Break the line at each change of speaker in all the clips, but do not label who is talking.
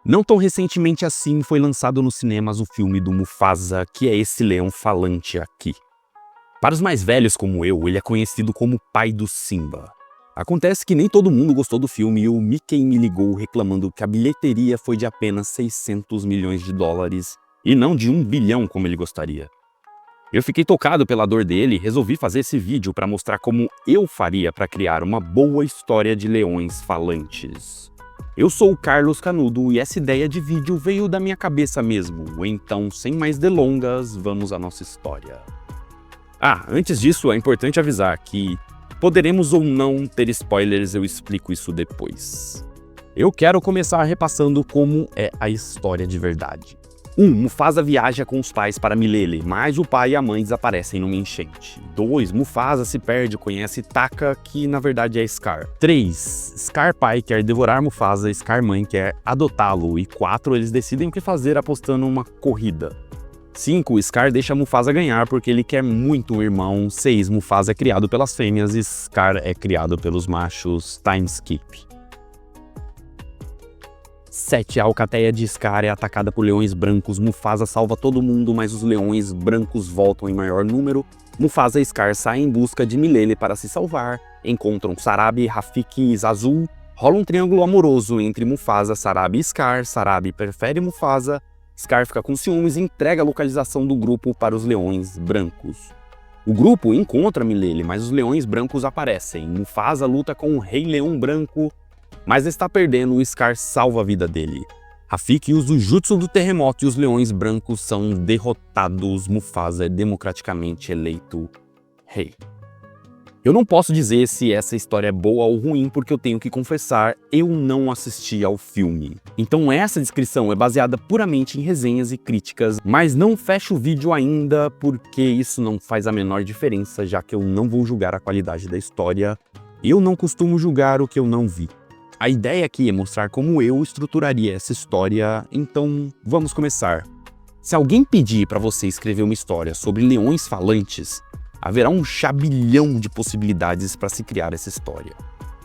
Não tão recentemente assim foi lançado nos cinemas o filme do Mufasa, que é esse leão falante aqui. Para os mais velhos como eu, ele é conhecido como pai do Simba. Acontece que nem todo mundo gostou do filme e o Mickey me ligou reclamando que a bilheteria foi de apenas 600 milhões de dólares e não de 1 bilhão como ele gostaria. Eu fiquei tocado pela dor dele e resolvi fazer esse vídeo para mostrar como eu faria para criar uma boa história de leões falantes. Eu sou o Carlos Canudo e essa ideia de vídeo veio da minha cabeça mesmo, então sem mais delongas, vamos à nossa história. Antes disso é importante avisar que poderemos ou não ter spoilers, eu explico isso depois. Eu quero começar repassando como é a história de verdade. 1. Mufasa viaja com os pais para Milele, mas o pai e a mãe desaparecem numa enchente. 2. Mufasa se perde e conhece Taka, que na verdade é Scar. 3. Scar pai quer devorar Mufasa, Scar mãe quer adotá-lo. E 4. Eles decidem o que fazer apostando uma corrida. 5. Scar deixa Mufasa ganhar porque ele quer muito um irmão. 6. Mufasa é criado pelas fêmeas e Scar é criado pelos machos. Time skip. 7. A alcateia de Scar é atacada por leões brancos. Mufasa salva todo mundo, mas os leões brancos voltam em maior número. Mufasa e Scar saem em busca de Milele para se salvar. Encontram Sarabi, Rafiki e Zazu. Rola um triângulo amoroso entre Mufasa, Sarabi e Scar. Sarabi prefere Mufasa. Scar fica com ciúmes e entrega a localização do grupo para os leões brancos. O grupo encontra Milele, mas os leões brancos aparecem. Mufasa luta com o Rei Leão Branco, mas está perdendo, o Scar salva a vida dele. Rafiki usa o jutsu do terremoto e os leões brancos são derrotados. Mufasa é democraticamente eleito rei. Eu não posso dizer se essa história é boa ou ruim porque eu tenho que confessar, eu não assisti ao filme. Então essa descrição é baseada puramente em resenhas e críticas, mas não fecho o vídeo ainda porque isso não faz a menor diferença, já que eu não vou julgar a qualidade da história. Eu não costumo julgar o que eu não vi. A ideia aqui é mostrar como eu estruturaria essa história, então vamos começar. Se alguém pedir para você escrever uma história sobre leões falantes, haverá um chabilhão de possibilidades para se criar essa história.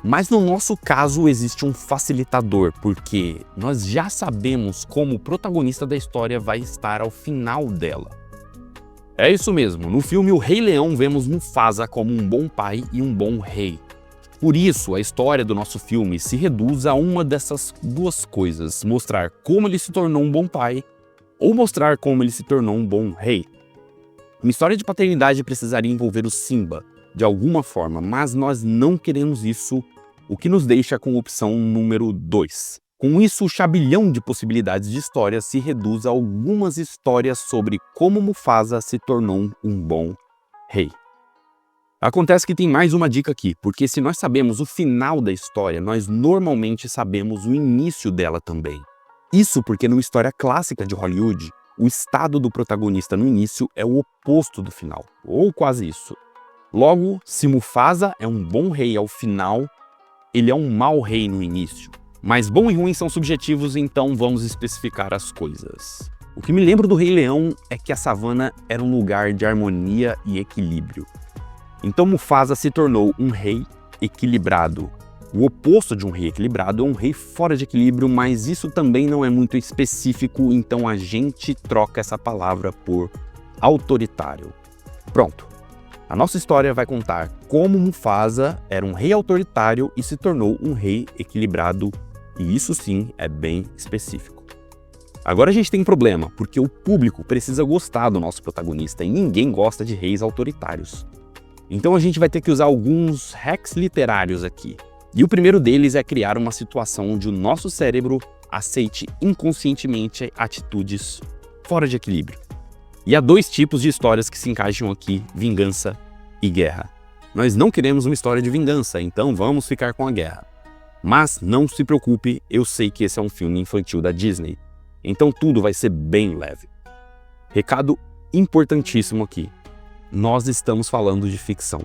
Mas no nosso caso existe um facilitador, porque nós já sabemos como o protagonista da história vai estar ao final dela. É isso mesmo, no filme O Rei Leão vemos Mufasa como um bom pai e um bom rei. Por isso, a história do nosso filme se reduz a uma dessas duas coisas, mostrar como ele se tornou um bom pai ou mostrar como ele se tornou um bom rei. Uma história de paternidade precisaria envolver o Simba, de alguma forma, mas nós não queremos isso, o que nos deixa com a opção número 2. Com isso, o chabilhão de possibilidades de história se reduz a algumas histórias sobre como Mufasa se tornou um bom rei. Acontece que tem mais uma dica aqui, porque se nós sabemos o final da história, nós normalmente sabemos o início dela também. Isso porque numa história clássica de Hollywood, o estado do protagonista no início é o oposto do final, ou quase isso. Logo, se Mufasa é um bom rei ao final, ele é um mau rei no início. Mas bom e ruim são subjetivos, então vamos especificar as coisas. O que me lembro do Rei Leão é que a savana era um lugar de harmonia e equilíbrio. Então Mufasa se tornou um rei equilibrado. O oposto de um rei equilibrado é um rei fora de equilíbrio, mas isso também não é muito específico, então a gente troca essa palavra por autoritário. Pronto. A nossa história vai contar como Mufasa era um rei autoritário e se tornou um rei equilibrado, e isso sim é bem específico. Agora a gente tem um problema, porque o público precisa gostar do nosso protagonista e ninguém gosta de reis autoritários. Então a gente vai ter que usar alguns hacks literários aqui. E o primeiro deles é criar uma situação onde o nosso cérebro aceite inconscientemente atitudes fora de equilíbrio. E há dois tipos de histórias que se encaixam aqui, vingança e guerra. Nós não queremos uma história de vingança, então vamos ficar com a guerra. Mas não se preocupe, eu sei que esse é um filme infantil da Disney, então tudo vai ser bem leve. Recado importantíssimo aqui. Nós estamos falando de ficção.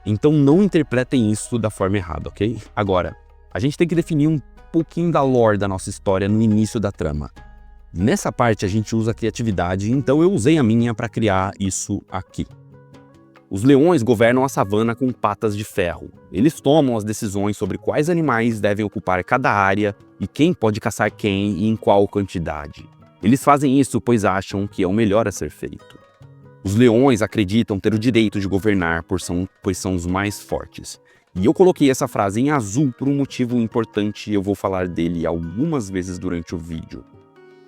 Então não interpretem isso da forma errada, ok? Agora, a gente tem que definir um pouquinho da lore da nossa história no início da trama. Nessa parte a gente usa a criatividade, então eu usei a minha para criar isso aqui. Os leões governam a savana com patas de ferro. Eles tomam as decisões sobre quais animais devem ocupar cada área e quem pode caçar quem e em qual quantidade. Eles fazem isso pois acham que é o melhor a ser feito. Os leões acreditam ter o direito de governar pois são os mais fortes. E eu coloquei essa frase em azul por um motivo importante e eu vou falar dele algumas vezes durante o vídeo.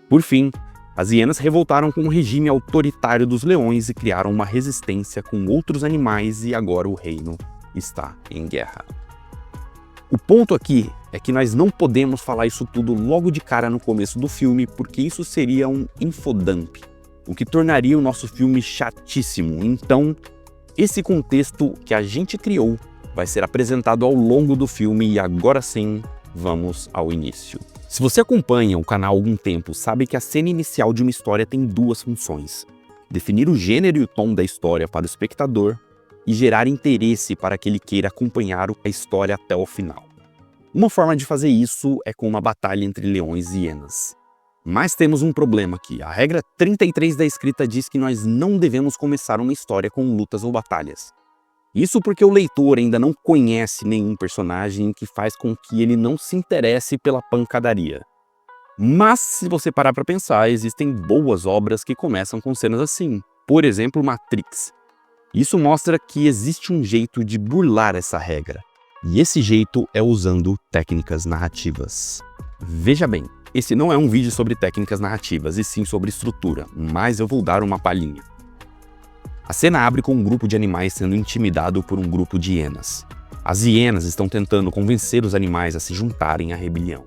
Por fim, as hienas revoltaram com o regime autoritário dos leões e criaram uma resistência com outros animais e agora o reino está em guerra. O ponto aqui é que nós não podemos falar isso tudo logo de cara no começo do filme porque isso seria um infodump, o que tornaria o nosso filme chatíssimo. Então, esse contexto que a gente criou vai ser apresentado ao longo do filme e agora sim, vamos ao início. Se você acompanha o canal há algum tempo, sabe que a cena inicial de uma história tem duas funções: definir o gênero e o tom da história para o espectador e gerar interesse para que ele queira acompanhar a história até o final. Uma forma de fazer isso é com uma batalha entre leões e hienas. Mas temos um problema aqui. A regra 33 da escrita diz que nós não devemos começar uma história com lutas ou batalhas. Isso porque o leitor ainda não conhece nenhum personagem, o que faz com que ele não se interesse pela pancadaria. Mas, se você parar para pensar, existem boas obras que começam com cenas assim. Por exemplo, Matrix. Isso mostra que existe um jeito de burlar essa regra. E esse jeito é usando técnicas narrativas. Veja bem, esse não é um vídeo sobre técnicas narrativas, e sim sobre estrutura, mas eu vou dar uma palhinha. A cena abre com um grupo de animais sendo intimidado por um grupo de hienas. As hienas estão tentando convencer os animais a se juntarem à rebelião.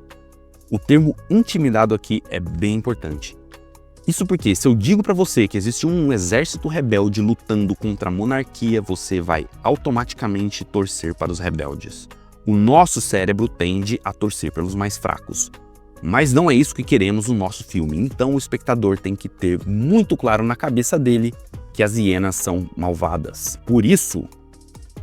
O termo intimidado aqui é bem importante. Isso porque se eu digo para você que existe um exército rebelde lutando contra a monarquia, você vai automaticamente torcer para os rebeldes. O nosso cérebro tende a torcer pelos mais fracos. Mas não é isso que queremos no nosso filme, então o espectador tem que ter muito claro na cabeça dele que as hienas são malvadas. Por isso,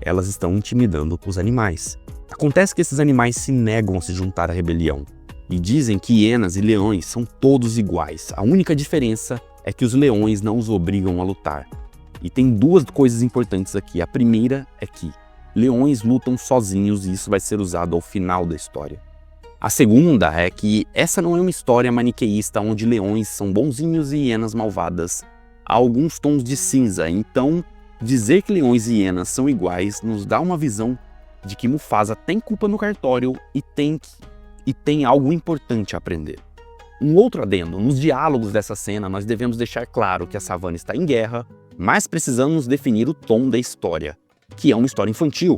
elas estão intimidando os animais. Acontece que esses animais se negam a se juntar à rebelião e dizem que hienas e leões são todos iguais. A única diferença é que os leões não os obrigam a lutar. E tem duas coisas importantes aqui. A primeira é que leões lutam sozinhos e isso vai ser usado ao final da história. A segunda é que essa não é uma história maniqueísta onde leões são bonzinhos e hienas malvadas. Há alguns tons de cinza, então dizer que leões e hienas são iguais nos dá uma visão de que Mufasa tem culpa no cartório e tem algo importante a aprender. Um outro adendo: nos diálogos dessa cena nós devemos deixar claro que a savana está em guerra, mas precisamos definir o tom da história, que é uma história infantil.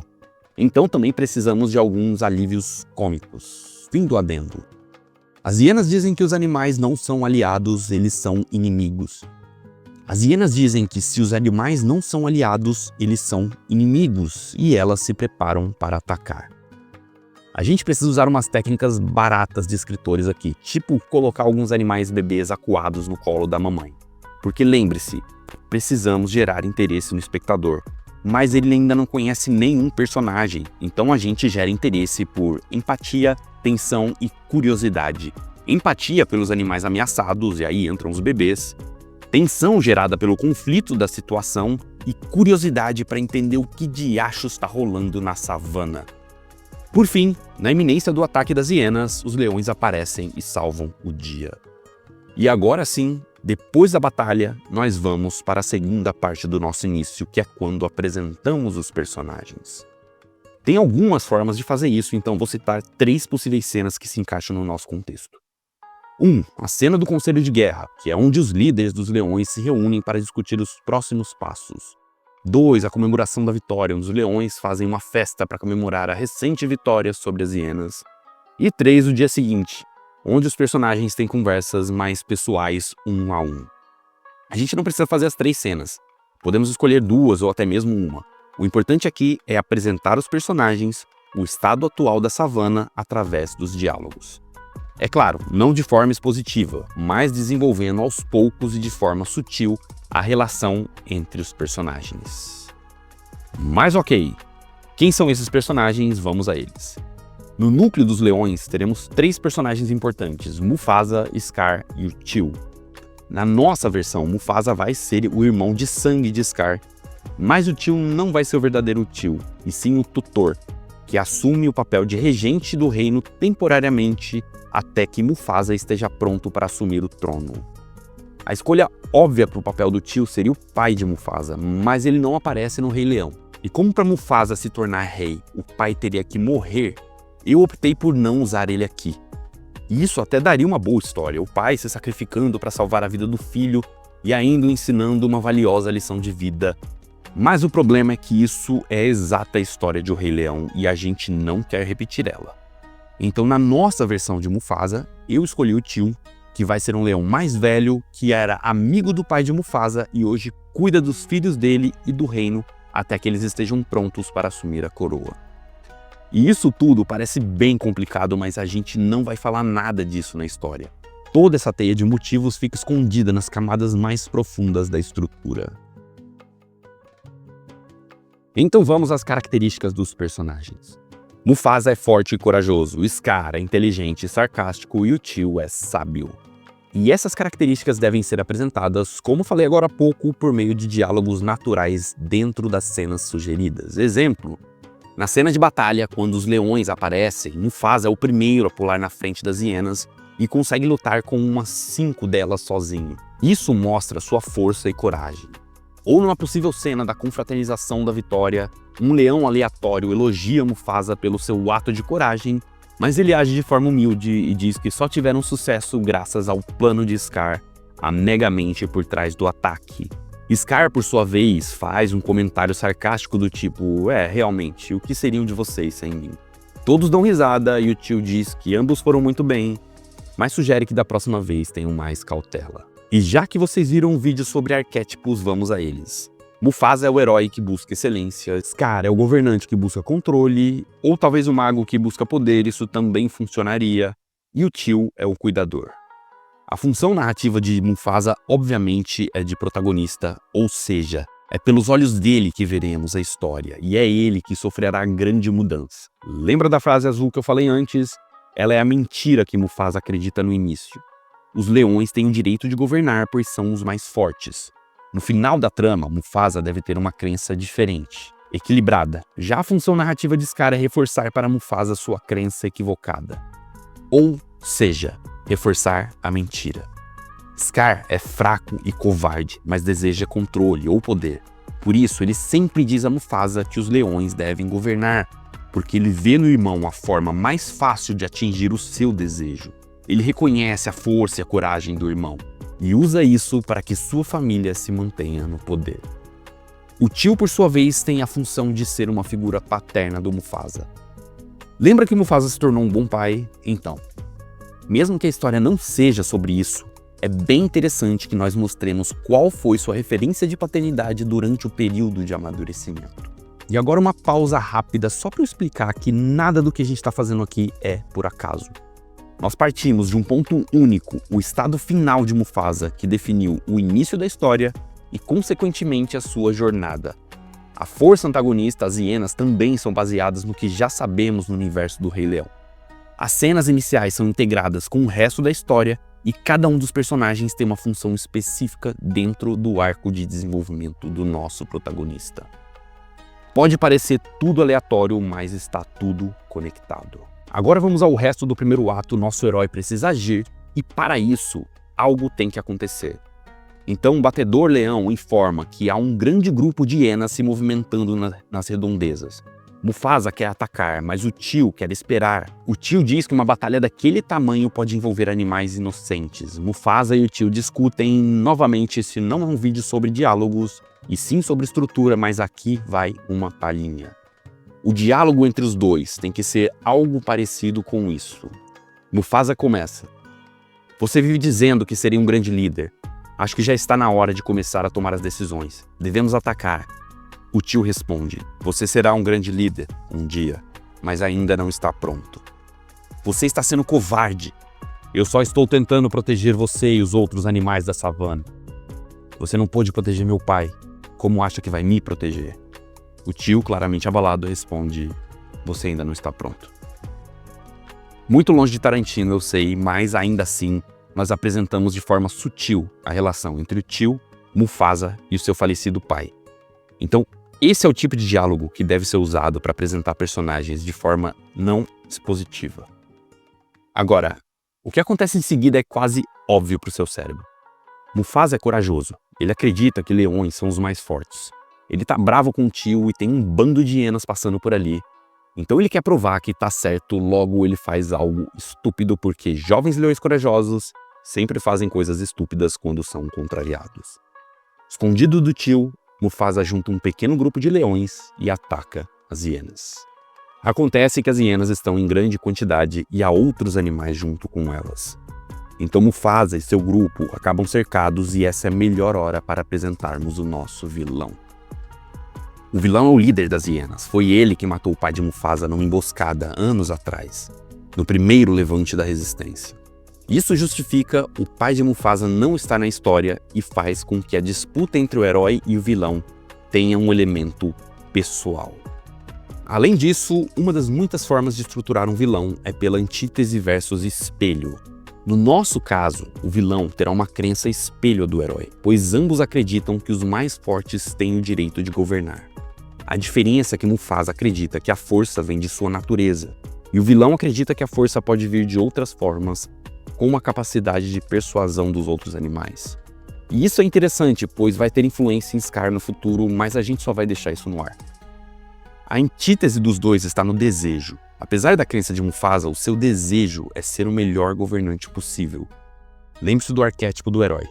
Então também precisamos de alguns alívios cômicos. Fim do adendo. As hienas dizem que os animais não são aliados, eles são inimigos. As hienas dizem que se os animais não são aliados, eles são inimigos e elas se preparam para atacar. A gente precisa usar umas técnicas baratas de escritores aqui, tipo colocar alguns animais bebês acuados no colo da mamãe. Porque lembre-se, precisamos gerar interesse no espectador, mas ele ainda não conhece nenhum personagem, então a gente gera interesse por empatia, tensão e curiosidade. Empatia pelos animais ameaçados, e aí entram os bebês. Tensão gerada pelo conflito da situação e curiosidade para entender o que diachos está rolando na savana. Por fim, na iminência do ataque das hienas, os leões aparecem e salvam o dia. E agora sim, depois da batalha, nós vamos para a segunda parte do nosso início, que é quando apresentamos os personagens. Tem algumas formas de fazer isso, então vou citar 3 possíveis cenas que se encaixam no nosso contexto. 1. A cena do Conselho de Guerra, que é onde os líderes dos leões se reúnem para discutir os próximos passos. 2. A comemoração da vitória, onde os leões fazem uma festa para comemorar a recente vitória sobre as hienas. E 3. O dia seguinte, onde os personagens têm conversas mais pessoais um a um. A gente não precisa fazer as 3 cenas, podemos escolher 2 ou até mesmo uma. O importante aqui é apresentar os personagens, o estado atual da savana através dos diálogos. É claro, não de forma expositiva, mas desenvolvendo aos poucos e de forma sutil a relação entre os personagens. Mas ok, quem são esses personagens? Vamos a eles. No núcleo dos leões teremos 3 personagens importantes: Mufasa, Scar e o Tio. Na nossa versão, Mufasa vai ser o irmão de sangue de Scar, Mas o tio não vai ser o verdadeiro tio, e sim o tutor, que assume o papel de regente do reino temporariamente até que Mufasa esteja pronto para assumir o trono. A escolha óbvia para o papel do tio seria o pai de Mufasa, mas ele não aparece no Rei Leão. E como para Mufasa se tornar rei, o pai teria que morrer, eu optei por não usar ele aqui. E isso até daria uma boa história, o pai se sacrificando para salvar a vida do filho e ainda ensinando uma valiosa lição de vida. Mas o problema é que isso é a exata história de O Rei Leão e a gente não quer repetir ela. Então, na nossa versão de Mufasa, eu escolhi o tio, que vai ser um leão mais velho, que era amigo do pai de Mufasa e hoje cuida dos filhos dele e do reino até que eles estejam prontos para assumir a coroa. E isso tudo parece bem complicado, mas a gente não vai falar nada disso na história. Toda essa teia de motivos fica escondida nas camadas mais profundas da estrutura. Então vamos às características dos personagens. Mufasa é forte e corajoso, Scar é inteligente e sarcástico e o tio é sábio. E essas características devem ser apresentadas, como falei agora há pouco, por meio de diálogos naturais dentro das cenas sugeridas. Exemplo, na cena de batalha, quando os leões aparecem, Mufasa é o primeiro a pular na frente das hienas e consegue lutar com umas 5 delas sozinho. Isso mostra sua força e coragem. Ou numa possível cena da confraternização da vitória, um leão aleatório elogia Mufasa pelo seu ato de coragem, mas ele age de forma humilde e diz que só tiveram sucesso graças ao plano de Scar, a megamente por trás do ataque. Scar, por sua vez, faz um comentário sarcástico do tipo, realmente, o que seriam de vocês sem mim? Todos dão risada e o tio diz que ambos foram muito bem, mas sugere que da próxima vez tenham mais cautela. E já que vocês viram um vídeo sobre arquétipos, vamos a eles. Mufasa é o herói que busca excelência, Scar é o governante que busca controle, ou talvez o mago que busca poder, isso também funcionaria, e o tio é o cuidador. A função narrativa de Mufasa, obviamente, é de protagonista, ou seja, é pelos olhos dele que veremos a história, e é ele que sofrerá grande mudança. Lembra da frase azul que eu falei antes? Ela é a mentira que Mufasa acredita no início. Os leões têm o direito de governar, pois são os mais fortes. No final da trama, Mufasa deve ter uma crença diferente, equilibrada. Já a função narrativa de Scar é reforçar para Mufasa sua crença equivocada. Ou seja, reforçar a mentira. Scar é fraco e covarde, mas deseja controle ou poder. Por isso, ele sempre diz a Mufasa que os leões devem governar, porque ele vê no irmão a forma mais fácil de atingir o seu desejo. Ele reconhece a força e a coragem do irmão e usa isso para que sua família se mantenha no poder. O tio, por sua vez, tem a função de ser uma figura paterna do Mufasa. Lembra que Mufasa se tornou um bom pai? Então, mesmo que a história não seja sobre isso, é bem interessante que nós mostremos qual foi sua referência de paternidade durante o período de amadurecimento. E agora uma pausa rápida só para eu explicar que nada do que a gente está fazendo aqui é por acaso. Nós partimos de um ponto único, o estado final de Mufasa, que definiu o início da história e, consequentemente, a sua jornada. A força antagonista, as hienas, também são baseadas no que já sabemos no universo do Rei Leão. As cenas iniciais são integradas com o resto da história e cada um dos personagens tem uma função específica dentro do arco de desenvolvimento do nosso protagonista. Pode parecer tudo aleatório, mas está tudo conectado. Agora vamos ao resto do primeiro ato. Nosso herói precisa agir e, para isso, algo tem que acontecer. Então o batedor leão informa que há um grande grupo de hienas se movimentando nas redondezas. Mufasa quer atacar, mas o tio quer esperar. O tio diz que uma batalha daquele tamanho pode envolver animais inocentes. Mufasa e o tio discutem novamente. Esse não é um vídeo sobre diálogos, e sim sobre estrutura, mas aqui vai uma palhinha. O diálogo entre os dois tem que ser algo parecido com isso. Mufasa começa. Você vive dizendo que seria um grande líder. Acho que já está na hora de começar a tomar as decisões. Devemos atacar. O tio responde. Você será um grande líder um dia, mas ainda não está pronto. Você está sendo covarde. Eu só estou tentando proteger você e os outros animais da savana. Você não pôde proteger meu pai. Como acha que vai me proteger? O tio, claramente abalado, responde, você ainda não está pronto. Muito longe de Tarantino, eu sei, mas ainda assim, nós apresentamos de forma sutil a relação entre o tio, Mufasa e o seu falecido pai. Então, esse é o tipo de diálogo que deve ser usado para apresentar personagens de forma não expositiva. Agora, o que acontece em seguida é quase óbvio para o seu cérebro. Mufasa é corajoso. Ele acredita que leões são os mais fortes. Ele tá bravo com o tio e tem um bando de hienas passando por ali. Então ele quer provar que tá certo, logo ele faz algo estúpido porque jovens leões corajosos sempre fazem coisas estúpidas quando são contrariados. Escondido do tio, Mufasa junta um pequeno grupo de leões e ataca as hienas. Acontece que as hienas estão em grande quantidade e há outros animais junto com elas. Então Mufasa e seu grupo acabam cercados e essa é a melhor hora para apresentarmos o nosso vilão. O vilão é o líder das hienas. Foi ele que matou o pai de Mufasa numa emboscada anos atrás, no primeiro levante da resistência. Isso justifica o pai de Mufasa não estar na história e faz com que a disputa entre o herói e o vilão tenha um elemento pessoal. Além disso, uma das muitas formas de estruturar um vilão é pela antítese versus espelho. No nosso caso, o vilão terá uma crença espelho do herói, pois ambos acreditam que os mais fortes têm o direito de governar. A diferença é que Mufasa acredita que a força vem de sua natureza, e o vilão acredita que a força pode vir de outras formas, com uma capacidade de persuasão dos outros animais. E isso é interessante, pois vai ter influência em Scar no futuro, mas a gente só vai deixar isso no ar. A antítese dos dois está no desejo. Apesar da crença de Mufasa, o seu desejo é ser o melhor governante possível. Lembre-se do arquétipo do herói.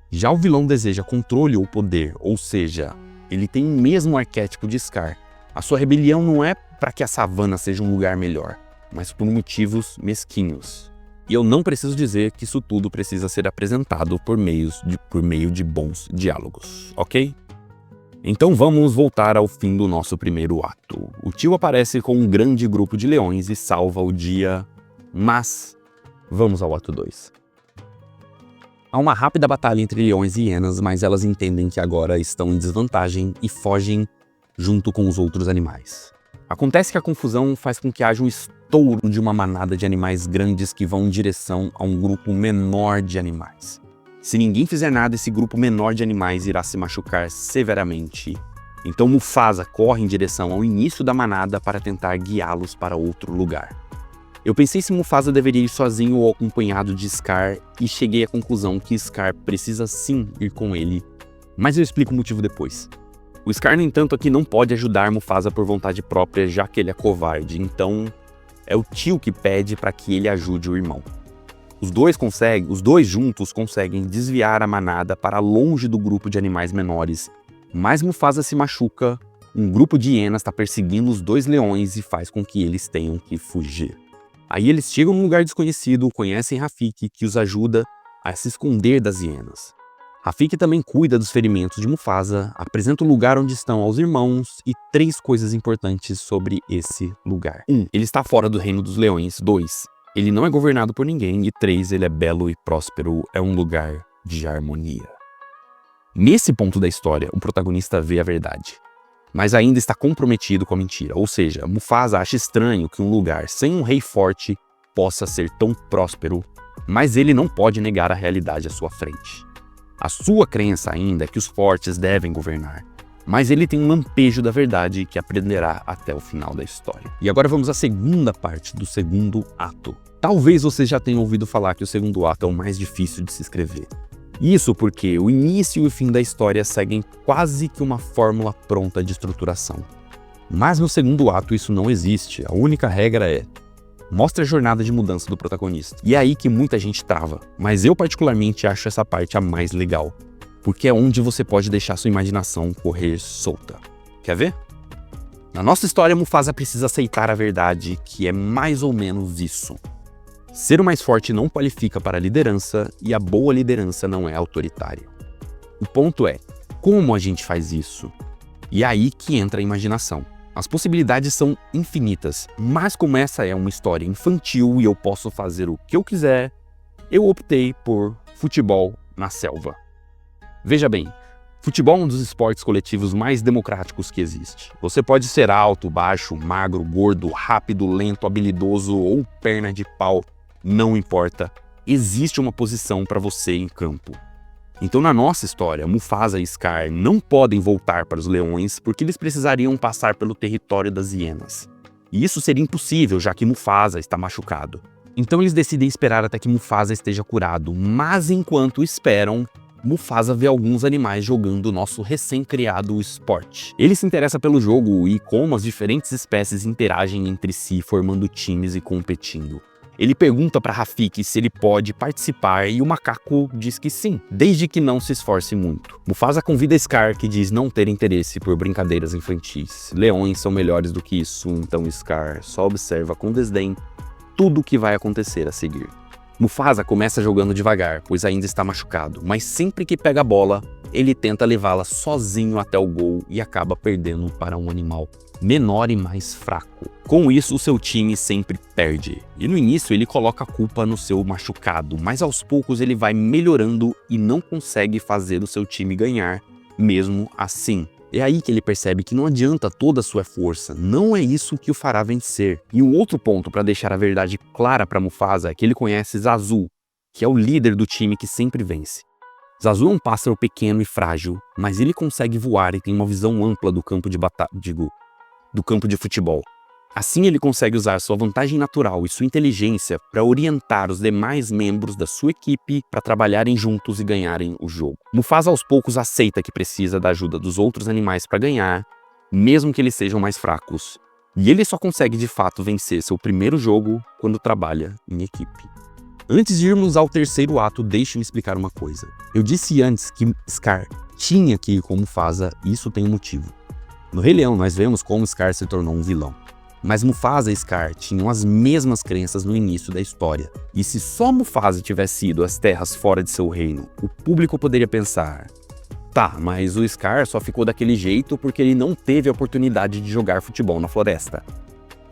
Já o vilão deseja controle ou poder, ou seja, ele tem o mesmo arquétipo de Scar. A sua rebelião não é para que a savana seja um lugar melhor, mas por motivos mesquinhos. E eu não preciso dizer que isso tudo precisa ser apresentado por meio de bons diálogos, ok? Então vamos voltar ao fim do nosso primeiro ato. O tio aparece com um grande grupo de leões e salva o dia, mas vamos ao ato 2. Há uma rápida batalha entre leões e hienas, mas elas entendem que agora estão em desvantagem e fogem junto com os outros animais. Acontece que a confusão faz com que haja um estouro de uma manada de animais grandes que vão em direção a um grupo menor de animais. Se ninguém fizer nada, esse grupo menor de animais irá se machucar severamente. Então Mufasa corre em direção ao início da manada para tentar guiá-los para outro lugar. Eu pensei se Mufasa deveria ir sozinho ou acompanhado de Scar e cheguei à conclusão que Scar precisa sim ir com ele, mas eu explico o motivo depois. O Scar, no entanto, aqui não pode ajudar Mufasa por vontade própria, já que ele é covarde, então é o tio que pede para que ele ajude o irmão. Os dois juntos conseguem desviar a manada para longe do grupo de animais menores, mas Mufasa se machuca, um grupo de hienas está perseguindo os dois leões e faz com que eles tenham que fugir. Aí eles chegam num lugar desconhecido, conhecem Rafiki, que os ajuda a se esconder das hienas. Rafiki também cuida dos ferimentos de Mufasa, apresenta o lugar onde estão aos irmãos e 3 coisas importantes sobre esse lugar. 1. Ele está fora do reino dos leões. 2. Ele não é governado por ninguém. E 3. Ele é belo e próspero, é um lugar de harmonia. Nesse ponto da história, o protagonista vê a verdade, mas ainda está comprometido com a mentira. Ou seja, Mufasa acha estranho que um lugar sem um rei forte possa ser tão próspero, mas ele não pode negar a realidade à sua frente. A sua crença ainda é que os fortes devem governar, mas ele tem um lampejo da verdade que aprenderá até o final da história. E agora vamos à segunda parte do segundo ato. Talvez você já tenha ouvido falar que o segundo ato é o mais difícil de se escrever. Isso porque o início e o fim da história seguem quase que uma fórmula pronta de estruturação. Mas no segundo ato isso não existe, a única regra é: mostre a jornada de mudança do protagonista. E é aí que muita gente trava, mas eu particularmente acho essa parte a mais legal, porque é onde você pode deixar sua imaginação correr solta. Quer ver? Na nossa história, Mufasa precisa aceitar a verdade, que é mais ou menos isso. Ser o mais forte não qualifica para a liderança e a boa liderança não é autoritária. O ponto é, como a gente faz isso? E é aí que entra a imaginação. As possibilidades são infinitas, mas como essa é uma história infantil e eu posso fazer o que eu quiser, eu optei por futebol na selva. Veja bem, futebol é um dos esportes coletivos mais democráticos que existe. Você pode ser alto, baixo, magro, gordo, rápido, lento, habilidoso ou perna de pau, não importa. Existe uma posição para você em campo. Então na nossa história, Mufasa e Scar não podem voltar para os leões porque eles precisariam passar pelo território das hienas. E isso seria impossível, já que Mufasa está machucado. Então eles decidem esperar até que Mufasa esteja curado, mas enquanto esperam, Mufasa vê alguns animais jogando o nosso recém-criado esporte. Ele se interessa pelo jogo e como as diferentes espécies interagem entre si, formando times e competindo. Ele pergunta para Rafiki se ele pode participar e o macaco diz que sim, desde que não se esforce muito. Mufasa convida Scar, que diz não ter interesse por brincadeiras infantis. Leões são melhores do que isso, então Scar só observa com desdém tudo o que vai acontecer a seguir. Mufasa começa jogando devagar, pois ainda está machucado, mas sempre que pega a bola, ele tenta levá-la sozinho até o gol e acaba perdendo para um animal menor e mais fraco. Com isso, o seu time sempre perde. E no início ele coloca a culpa no seu machucado, mas aos poucos ele vai melhorando e não consegue fazer o seu time ganhar, mesmo assim. É aí que ele percebe que não adianta toda a sua força, não é isso que o fará vencer. E um outro ponto para deixar a verdade clara para Mufasa é que ele conhece Zazu, que é o líder do time que sempre vence. Zazu é um pássaro pequeno e frágil, mas ele consegue voar e tem uma visão ampla do campo de futebol. Assim ele consegue usar sua vantagem natural e sua inteligência para orientar os demais membros da sua equipe para trabalharem juntos e ganharem o jogo. Mufasa aos poucos aceita que precisa da ajuda dos outros animais para ganhar, mesmo que eles sejam mais fracos. E ele só consegue de fato vencer seu primeiro jogo quando trabalha em equipe. Antes de irmos ao terceiro ato, deixe-me explicar uma coisa. Eu disse antes que Scar tinha que ir com Mufasa e isso tem um motivo. No Rei Leão, nós vemos como Scar se tornou um vilão. Mas Mufasa e Scar tinham as mesmas crenças no início da história. E se só Mufasa tivesse ido às terras fora de seu reino, o público poderia pensar: tá, mas o Scar só ficou daquele jeito porque ele não teve a oportunidade de jogar futebol na floresta.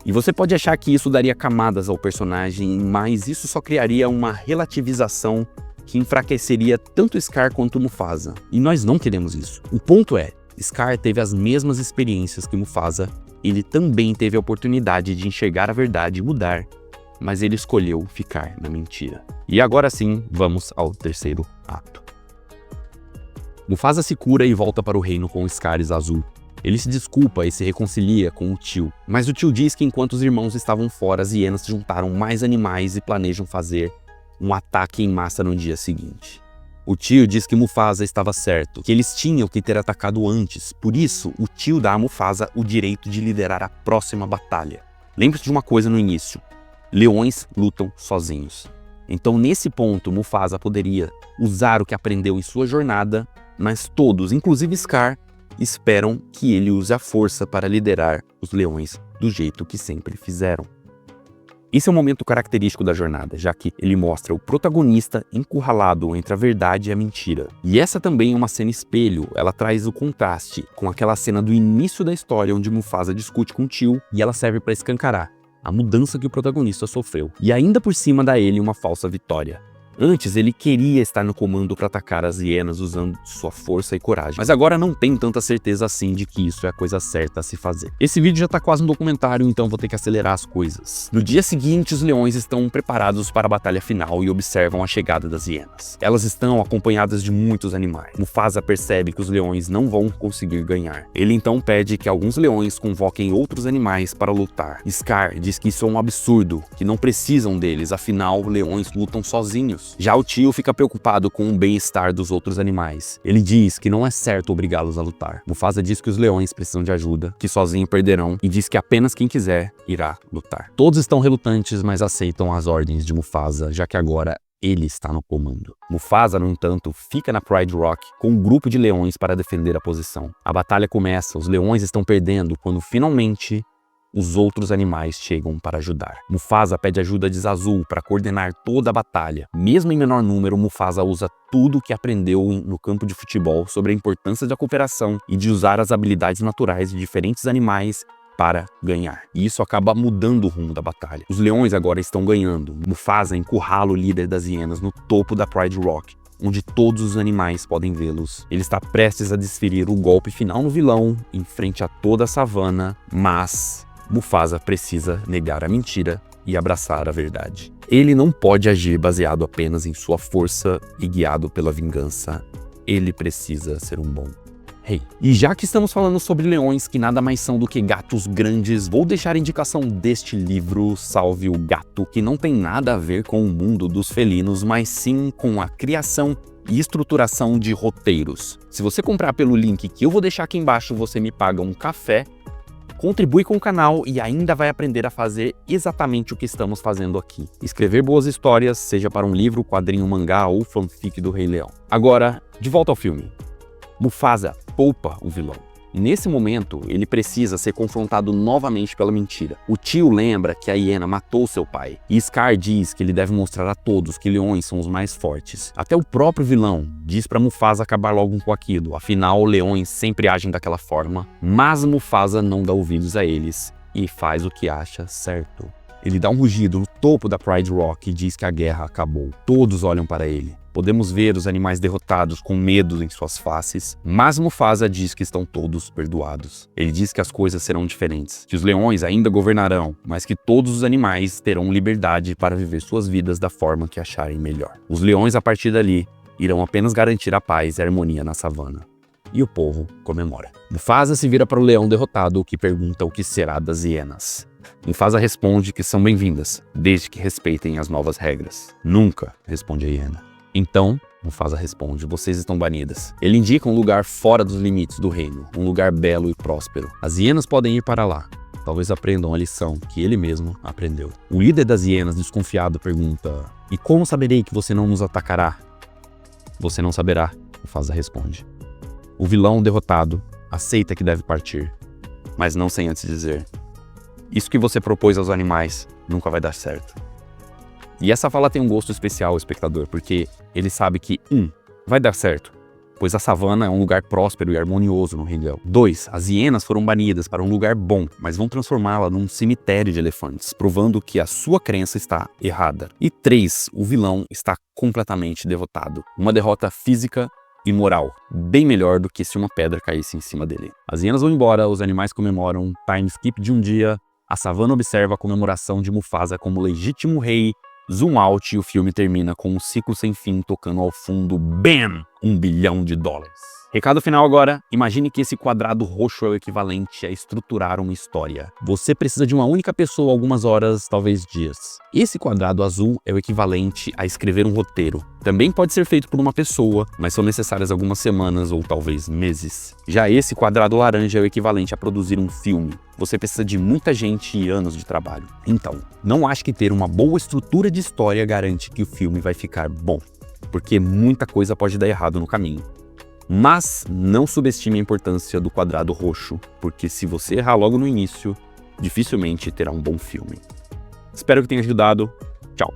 E você pode achar que isso daria camadas ao personagem, mas isso só criaria uma relativização que enfraqueceria tanto Scar quanto Mufasa. E nós não queremos isso. O ponto é, Scar teve as mesmas experiências que Mufasa, ele também teve a oportunidade de enxergar a verdade e mudar, mas ele escolheu ficar na mentira. E agora sim, vamos ao terceiro ato. Mufasa se cura e volta para o reino com Scar e Zazu. Ele se desculpa e se reconcilia com o tio, mas o tio diz que enquanto os irmãos estavam fora, as hienas juntaram mais animais e planejam fazer um ataque em massa no dia seguinte. O tio diz que Mufasa estava certo, que eles tinham que ter atacado antes, por isso o tio dá a Mufasa o direito de liderar a próxima batalha. Lembre-se de uma coisa no início, leões lutam sozinhos. Então nesse ponto Mufasa poderia usar o que aprendeu em sua jornada, mas todos, inclusive Scar, esperam que ele use a força para liderar os leões do jeito que sempre fizeram. Esse é um momento característico da jornada, já que ele mostra o protagonista encurralado entre a verdade e a mentira. E essa também é uma cena espelho, ela traz o contraste com aquela cena do início da história onde Mufasa discute com o tio e ela serve para escancarar a mudança que o protagonista sofreu. E ainda por cima dá ele uma falsa vitória. Antes ele queria estar no comando para atacar as hienas usando sua força e coragem, mas agora não tem tanta certeza assim de que isso é a coisa certa a se fazer. Esse vídeo já tá quase um documentário, então vou ter que acelerar as coisas. No dia seguinte, os leões estão preparados para a batalha final e observam a chegada das hienas. Elas estão acompanhadas de muitos animais. Mufasa percebe que os leões não vão conseguir ganhar. Ele então pede que alguns leões convoquem outros animais para lutar. Scar diz que isso é um absurdo, que não precisam deles, afinal leões lutam sozinhos. Já o tio fica preocupado com o bem-estar dos outros animais. Ele diz que não é certo obrigá-los a lutar. Mufasa diz que os leões precisam de ajuda, que sozinhos perderão, e diz que apenas quem quiser irá lutar. Todos estão relutantes, mas aceitam as ordens de Mufasa, já que agora ele está no comando. Mufasa, no entanto, fica na Pride Rock com um grupo de leões para defender a posição. A batalha começa, os leões estão perdendo quando finalmente os outros animais chegam para ajudar. Mufasa pede ajuda de Zazu para coordenar toda a batalha. Mesmo em menor número, Mufasa usa tudo o que aprendeu no campo de futebol sobre a importância da cooperação e de usar as habilidades naturais de diferentes animais para ganhar. E isso acaba mudando o rumo da batalha. Os leões agora estão ganhando. Mufasa encurrala o líder das hienas no topo da Pride Rock, onde todos os animais podem vê-los. Ele está prestes a desferir o golpe final no vilão, em frente a toda a savana, mas Mufasa precisa negar a mentira e abraçar a verdade. Ele não pode agir baseado apenas em sua força e guiado pela vingança. ele precisa ser um bom rei. E já que estamos falando sobre leões que nada mais são do que gatos grandes, vou deixar a indicação deste livro, Salve o Gato, que não tem nada a ver com o mundo dos felinos, mas sim com a criação e estruturação de roteiros. Se você comprar pelo link que eu vou deixar aqui embaixo, você me paga um café, contribui com o canal e ainda vai aprender a fazer exatamente o que estamos fazendo aqui. Escrever boas histórias, seja para um livro, quadrinho, mangá ou fanfic do Rei Leão. Agora, de volta ao filme. Mufasa poupa o vilão. Nesse momento, ele precisa ser confrontado novamente pela mentira. O tio lembra que a hiena matou seu pai, e Scar diz que ele deve mostrar a todos que leões são os mais fortes. Até o próprio vilão diz para Mufasa acabar logo com aquilo, afinal leões sempre agem daquela forma, mas Mufasa não dá ouvidos a eles e faz o que acha certo. Ele dá um rugido no topo da Pride Rock e diz que a guerra acabou. Todos olham para ele. Podemos ver os animais derrotados com medo em suas faces, mas Mufasa diz que estão todos perdoados. Ele diz que as coisas serão diferentes, que os leões ainda governarão, mas que todos os animais terão liberdade para viver suas vidas da forma que acharem melhor. Os leões, a partir dali, irão apenas garantir a paz e a harmonia na savana. E o povo comemora. Mufasa se vira para o leão derrotado, que pergunta o que será das hienas. Mufasa responde que são bem-vindas, desde que respeitem as novas regras. Nunca, responde a hiena. Então, Mufasa responde, vocês estão banidas. Ele indica um lugar fora dos limites do reino, um lugar belo e próspero. As hienas podem ir para lá. Talvez aprendam a lição que ele mesmo aprendeu. O líder das hienas, desconfiado, pergunta, e como saberei que você não nos atacará? Você não saberá, Mufasa responde. O vilão derrotado aceita que deve partir, mas não sem antes dizer, isso que você propôs aos animais nunca vai dar certo. E essa fala tem um gosto especial ao espectador, porque ele sabe que 1. Vai dar certo, pois a savana é um lugar próspero e harmonioso no Rei Leão. 2. As hienas foram banidas para um lugar bom, mas vão transformá-la num cemitério de elefantes, provando que a sua crença está errada. E 3. O vilão está completamente derrotado. Uma derrota física e moral, bem melhor do que se uma pedra caísse em cima dele. As hienas vão embora, os animais comemoram, time skip de um dia, a savana observa a comemoração de Mufasa como legítimo rei. Zoom out e o filme termina com um ciclo sem fim tocando ao fundo, BAM! $1 bilhão. Recado final agora, imagine que esse quadrado roxo é o equivalente a estruturar uma história. Você precisa de uma única pessoa algumas horas, talvez dias. Esse quadrado azul é o equivalente a escrever um roteiro. Também pode ser feito por uma pessoa, mas são necessárias algumas semanas ou talvez meses. Já esse quadrado laranja é o equivalente a produzir um filme. Você precisa de muita gente e anos de trabalho. Então, não ache que ter uma boa estrutura de história garante que o filme vai ficar bom, porque muita coisa pode dar errado no caminho. Mas não subestime a importância do quadrado roxo, porque se você errar logo no início, dificilmente terá um bom filme. Espero que tenha ajudado. Tchau!